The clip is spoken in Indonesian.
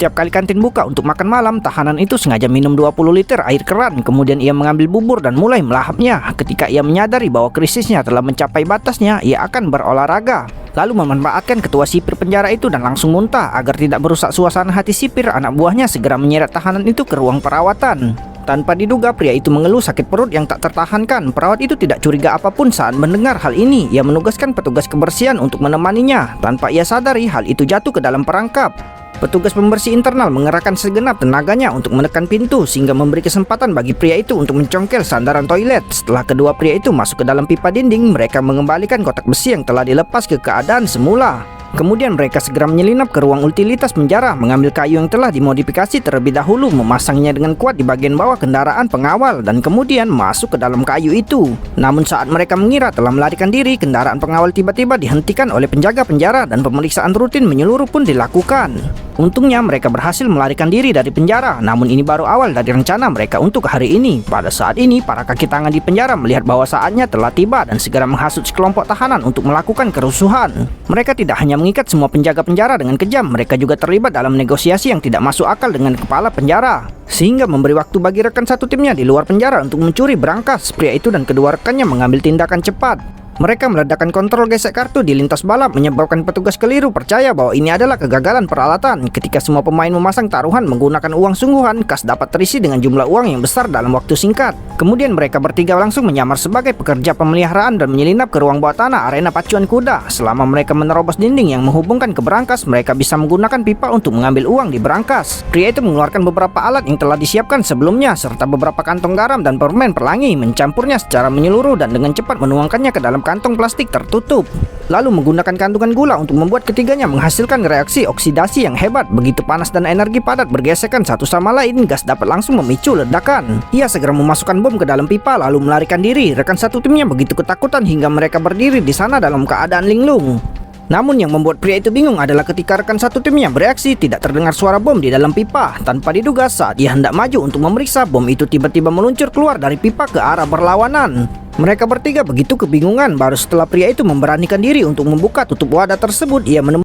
setiap kali kantin buka untuk makan malam, tahanan itu sengaja minum 20 liter air keran. Kemudian ia mengambil bubur dan mulai melahapnya. Ketika ia menyadari bahwa krisisnya telah mencapai batasnya, ia akan berolahraga. Lalu memanfaatkan ketua sipir penjara itu dan langsung muntah. Agar tidak merusak suasana hati sipir, anak buahnya segera menyeret tahanan itu ke ruang perawatan. Tanpa diduga, pria itu mengeluh sakit perut yang tak tertahankan. Perawat itu tidak curiga apapun saat mendengar hal ini. Ia menugaskan petugas kebersihan untuk menemaninya. Tanpa ia sadari, hal itu jatuh ke dalam perangkap. Petugas pembersih internal mengerahkan segenap tenaganya untuk menekan pintu sehingga memberi kesempatan bagi pria itu untuk mencongkel sandaran toilet. Setelah kedua pria itu masuk ke dalam pipa dinding, mereka mengembalikan kotak besi yang telah dilepas ke keadaan semula. Kemudian mereka segera menyelinap ke ruang utilitas penjara, mengambil kayu yang telah dimodifikasi terlebih dahulu, memasangnya dengan kuat di bagian bawah kendaraan pengawal, dan kemudian masuk ke dalam kayu itu. Namun saat mereka mengira telah melarikan diri, kendaraan pengawal tiba-tiba dihentikan oleh penjaga penjara dan pemeriksaan rutin menyeluruh pun dilakukan. Untungnya mereka berhasil melarikan diri dari penjara, namun ini baru awal dari rencana mereka untuk hari ini. Pada saat ini, para kaki tangan di penjara melihat bahwa saatnya telah tiba dan segera menghasut sekelompok tahanan untuk melakukan kerusuhan. Mereka tidak hanya mengikat semua penjaga penjara dengan kejam, mereka juga terlibat dalam negosiasi yang tidak masuk akal dengan kepala penjara, sehingga memberi waktu bagi rekan satu timnya di luar penjara untuk mencuri berangkas. Pria itu dan kedua rekannya mengambil tindakan cepat. Mereka meledakkan kontrol gesek kartu di lintas balap, menyebabkan petugas keliru percaya bahwa ini adalah kegagalan peralatan. Ketika semua pemain memasang taruhan menggunakan uang sungguhan, kas dapat terisi dengan jumlah uang yang besar dalam waktu singkat. Kemudian mereka bertiga langsung menyamar sebagai pekerja pemeliharaan dan menyelinap ke ruang bawah tanah arena pacuan kuda. Selama mereka menerobos dinding yang menghubungkan ke berangkas, mereka bisa menggunakan pipa untuk mengambil uang di berangkas. Pria itu mengeluarkan beberapa alat yang telah disiapkan sebelumnya, serta beberapa kantong garam dan permen pelangi, mencampurnya secara menyeluruh dan dengan cepat menuangkannya ke dalam kantong plastik tertutup. Lalu menggunakan kandungan gula untuk membuat ketiganya menghasilkan reaksi oksidasi yang hebat. Begitu panas dan energi padat bergesekan satu sama lain, gas dapat langsung memicu ledakan. Ia segera memasukkan bom ke dalam pipa lalu melarikan diri. Rekan satu timnya begitu ketakutan hingga mereka berdiri di sana dalam keadaan linglung. Namun yang membuat pria itu bingung adalah ketika rekan satu timnya bereaksi, tidak terdengar suara bom di dalam pipa. Tanpa diduga, saat ia hendak maju untuk memeriksa, bom itu tiba-tiba meluncur keluar dari pipa ke arah berlawanan. Mereka bertiga begitu kebingungan. Baru setelah pria itu memberanikan diri untuk membuka tutup wadah tersebut, ia menemukan